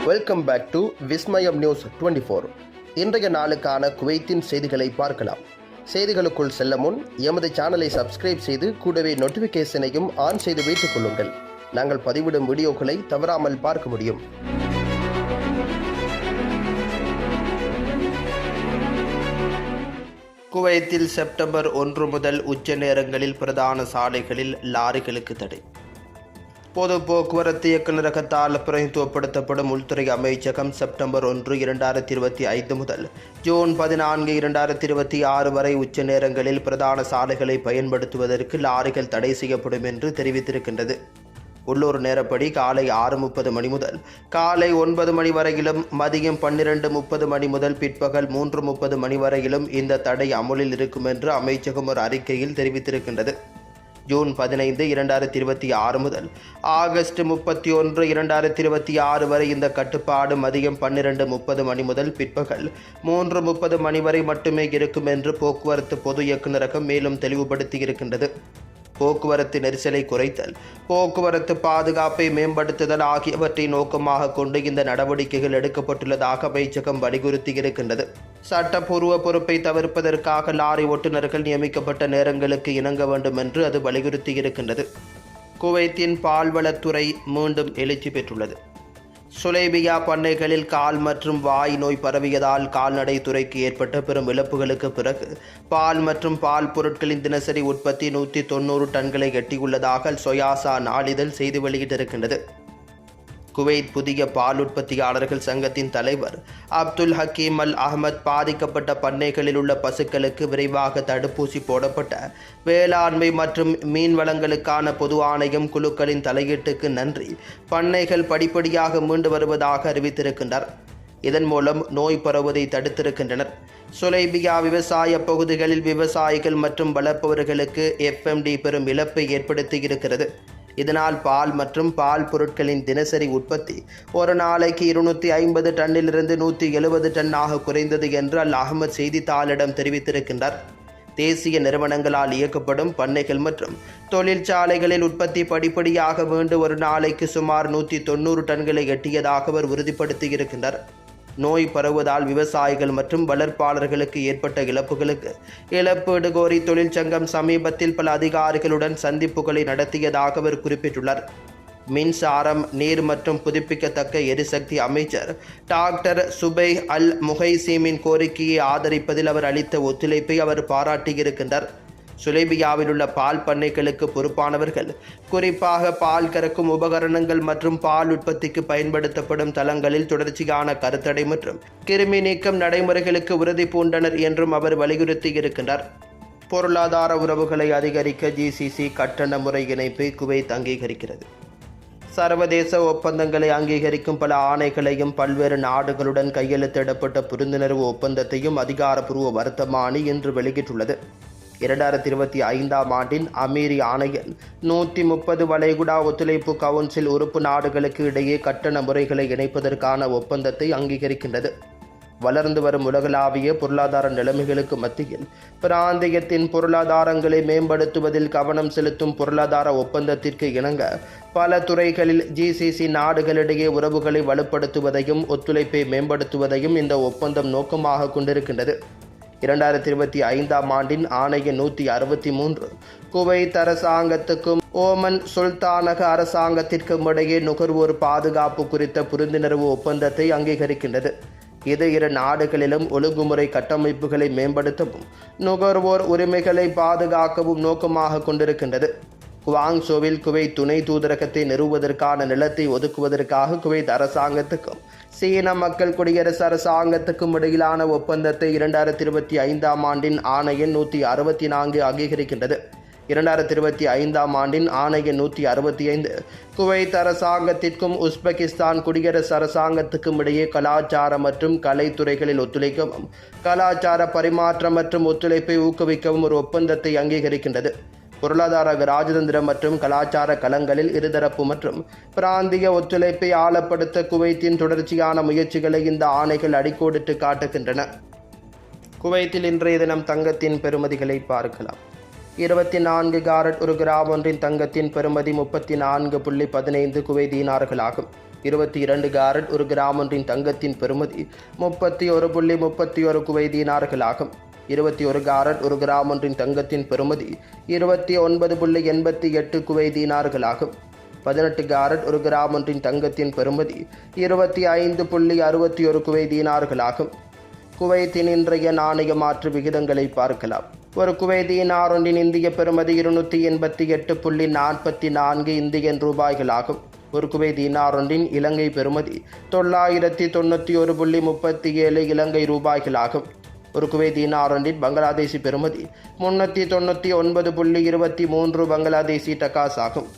Welcome back to Vismayam news 24. இன்றைய நாளுக்கான குவைத்தின் செய்திகளை பார்க்கலாம். செய்திகளுக்குள் செல்ல முன் எமது சேனலை சப்ஸ்கிரைப் செய்து கூடவே நோட்டிஃபிகேஷனையும் ஆன் செய்து வைத்துக் கொள்ளுங்கள். நாங்கள் பதிவிடும் வீடியோக்களை தவறாமல் பார்க்க முடியும். குவைத்தில் செப்டம்பர் 1 முதல் உச்ச நேரங்களில் பிரதான சாலைகளில் லாரிகளுக்கு தடை. பொது போக்குவரத்து இயக்குநரகத்தால் பிரதித்துவப்படுத்தப்படும் உள்துறை அமைச்சகம் செப்டம்பர் 1, 2025 முதல் ஜூன் 14, 2026 வரை உச்ச நேரங்களில் பிரதான சாலைகளை பயன்படுத்துவதற்கு லாரிகள் தடை செய்யப்படும் என்று தெரிவித்திருக்கின்றது. உள்ளூர் நேரப்படி காலை 6:30 மணி முதல் காலை 9 மணி வரையிலும், மதியம் 12:30 மணி முதல் பிற்பகல் 3:30 மணி வரையிலும் இந்த தடை அமுலில் இருக்கும் என்று அமைச்சகம் ஒரு அறிக்கையில் தெரிவித்திருக்கின்றது. ஜூன் 15, 2026 முதல் ஆகஸ்ட் 31, 2026 வரை இந்த கட்டுப்பாடு மதியம் 12:30 மணி முதல் பிற்பகல் 3:30 மணி வரை மட்டுமே இருக்கும் என்று போக்குவரத்து பொது இயக்குநரகம் மேலும் தெளிவுபடுத்தியிருக்கின்றது. போக்குவரத்து நெரிசலை குறைத்தல், போக்குவரத்து பாதுகாப்பை மேம்படுத்துதல் ஆகியவற்றை நோக்கமாக கொண்டு இந்த நடவடிக்கைகள் எடுக்கப்பட்டுள்ளதாக அமைச்சகம் வலியுறுத்தியிருக்கின்றது. சட்டப்பூர்வ பொறுப்பை தவிர்ப்பதற்காக லாரி ஓட்டுநர்கள் நியமிக்கப்பட்ட நேரங்களுக்கு இணங்க வேண்டும் என்று அது வலியுறுத்தியிருக்கின்றது. குவைத்தின் பால்வளத்துறை மீண்டும் எழுச்சி பெற்றுள்ளது. சுலைபியா பண்ணைகளில் கால் மற்றும் வாய் நோய் பரவியதால் கால்நடை துறைக்கு ஏற்பட்ட பெரும் இழப்புகளுக்கு பிறகு பால் மற்றும் பால் பொருட்களின் தினசரி உற்பத்தி 190 டன்களை எட்டியுள்ளதாக சொயாசா நாளிதழ் செய்தி வெளியிட்டிருக்கின்றது. குவைத் புதிய பால் உற்பத்தியாளர்கள் சங்கத்தின் தலைவர் அப்துல் ஹக்கீம் அல் அஹ்மத் பாதிக்கப்பட்ட பண்ணைகளில் உள்ள பசுக்களுக்கு விரைவாக தடுப்பூசி போடப்பட்ட வேளாண்மை மற்றும் மீன் வளங்களுக்கான பொது ஆணையம் குழுக்களின் தலையீட்டுக்கு நன்றி, பண்ணைகள் படிப்படியாக மீண்டு வருவதாக அறிவித்திருக்கின்றனர். இதன் மூலம் நோய் பரவுவதை தடுத்திருக்கின்றனர். சுலைபியா விவசாய பகுதிகளில் விவசாயிகள் மற்றும் வளர்ப்பவர்களுக்கு FMD பெரும் இழப்பை ஏற்படுத்தியிருக்கிறது. இதனால் பால் மற்றும் பால் பொருட்களின் தினசரி உற்பத்தி ஒரு நாளைக்கு 250 டன்னிலிருந்து 170 டன்னாக குறைந்தது என்று அல் அஹ்மத் செய்தித்தாளிடம் தெரிவித்திருக்கின்றார். தேசிய நிறுவனங்களால் இயக்கப்படும் பண்ணைகள் மற்றும் தொழிற்சாலைகளில் உற்பத்தி படிப்படியாக மீண்டு ஒரு நாளைக்கு சுமார் 190 டன்களை எட்டியதாக அவர் உறுதிப்படுத்தியிருக்கின்றார். நோய் பரவுவதால் விவசாயிகள் மற்றும் வளர்ப்பாளர்களுக்கு ஏற்பட்ட இழப்புகளுக்கு இழப்பீடு கோரி தொழிற்சங்கம் சமீபத்தில் பல அதிகாரிகளுடன் சந்திப்புகளை நடத்தியதாக அவர் குறிப்பிட்டுள்ளார். மின்சாரம், நீர் மற்றும் புதுப்பிக்கத்தக்க எரிசக்தி அமைச்சர் டாக்டர் சுபை அல் முஹைசீமின் கோரிக்கையை ஆதரிப்பதில் அவர் அளித்த ஒத்துழைப்பை அவர் பாராட்டியிருக்கின்றார். சுலைபியாவில் உள்ள பால் பண்ணைகளுக்கு பொறுப்பானவர்கள் குறிப்பாக பால் கறக்கும் உபகரணங்கள் மற்றும் பால் உற்பத்திக்கு பயன்படுத்தப்படும் தளங்களில் தொடர்ச்சியான கருத்தடை மற்றும் கிருமி நீக்கம் நடைமுறைகளுக்கு உறுதி பூண்டனர் என்றும் அவர் வலியுறுத்தியிருக்கின்றார். பொருளாதார உறவுகளை அதிகரிக்க GCC கட்டண முறை இணைப்பை குவைத் அங்கீகரிக்கிறது. சர்வதேச ஒப்பந்தங்களை அங்கீகரிக்கும் பல ஆணைகளையும் பல்வேறு நாடுகளுடன் கையெழுத்திடப்பட்ட புரிந்துணர்வு ஒப்பந்தத்தையும் அதிகாரப்பூர்வ வர்த்தமானி இன்று வெளியிட்டுள்ளது. 2025 ஆண்டின் அமீரி ஆணையம் 130 வளைகுடா ஒத்துழைப்பு கவுன்சில் உறுப்பு நாடுகளுக்கு இடையே கட்டண முறைகளை இணைப்பதற்கான ஒப்பந்தத்தை அங்கீகரிக்கின்றது. வளர்ந்து வரும் உலகளாவிய பொருளாதார நிலைமைகளுக்கு மத்தியில் பிராந்தியத்தின் பொருளாதாரங்களை மேம்படுத்துவதில் கவனம் செலுத்தும் பொருளாதார ஒப்பந்தத்திற்கு இணங்க பல துறைகளில் GCC நாடுகளிடையே உறவுகளை வலுப்படுத்துவதையும் ஒத்துழைப்பை மேம்படுத்துவதையும் இந்த ஒப்பந்தம் நோக்கமாக கொண்டிருக்கின்றது. 2025 ஆண்டின் ஆணைய 163 குவைத் அரசாங்கத்துக்கும் ஓமன் சுல்தானக அரசாங்கத்திற்கும் இடையே நுகர்வோர் பாதுகாப்பு குறித்த புரிந்துணர்வு ஒப்பந்தத்தை அங்கீகரிக்கின்றது. இது இரு நாடுகளிலும் ஒழுங்குமுறை கட்டமைப்புகளை மேம்படுத்தவும் நுகர்வோர் உரிமைகளை பாதுகாக்கவும் நோக்கமாக கொண்டிருக்கின்றது. குவாங்சோவில் குவைத் துணை தூதரகத்தை நிறுவுவதற்கான நிலத்தை ஒதுக்குவதற்காக குவைத் அரசாங்கத்துக்கும் சீன மக்கள் குடியரசு அரசாங்கத்துக்கும் இடையிலான ஒப்பந்தத்தை 2025 ஆண்டின் ஆணையம் 164 அங்கீகரிக்கின்றது. 2025 ஆண்டின் ஆணையம் 165 குவைத் அரசாங்கத்திற்கும் உஸ்பெகிஸ்தான் குடியரசு அரசாங்கத்துக்கும் இடையே கலாச்சார மற்றும் கலைத்துறைகளில் ஒத்துழைக்கவும் கலாச்சார பரிமாற்றம் மற்றும் ஒத்துழைப்பை ஊக்குவிக்கவும் ஒரு ஒப்பந்தத்தை அங்கீகரிக்கின்றது. பொருளாதார, ராஜதந்திர மற்றும் கலாச்சார களங்களில் இருதரப்பு மற்றும் பிராந்திய ஒத்துழைப்பை ஆழப்படுத்த குவைத்தின் தொடர்ச்சியான முயற்சிகளை இந்த ஆணைகள் அடிக்கோடிட்டு காட்டுகின்றன. குவைத்தில் இன்றைய தினம் தங்கத்தின் பெறுமதிகளை பார்க்கலாம். 24 கேரட் ஒரு கிராம் ஒன்றின் தங்கத்தின் பெறுமதி 34.15 குவைத் தீனார்களாகும். 22 கேரட் ஒரு கிராம் ஒன்றின் தங்கத்தின் பெறுமதி 31.31 குவைத் தீனார்களாகும். 21 கேரட் ஒரு கிராம் ஒன்றின் தங்கத்தின் பெறுமதி 29.88 குவைத் தீனார்களாகும். 18 கேரட் ஒரு கிராம் ஒன்றின் தங்கத்தின் பெறுமதி 25.61 குவைத் தீனார்களாகும். குவைத்தின் இன்றைய நாணய மாற்று விகிதங்களை பார்க்கலாம். ஒரு குவைத் தீனார் ஒன்றின் இந்திய பெறுமதி 288.44 இந்தியன் ரூபாய்களாகும். ஒரு குவைத் தீனார் ஒன்றின் இலங்கை பெறுமதி 991.37 இலங்கை ரூபாய்களாகும். ஒரு குவைத் தீனார் ஒன்றின் பங்களாதேசி பெறுமதி 399.23 பங்களாதேசி டகாஸ் ஆகும்.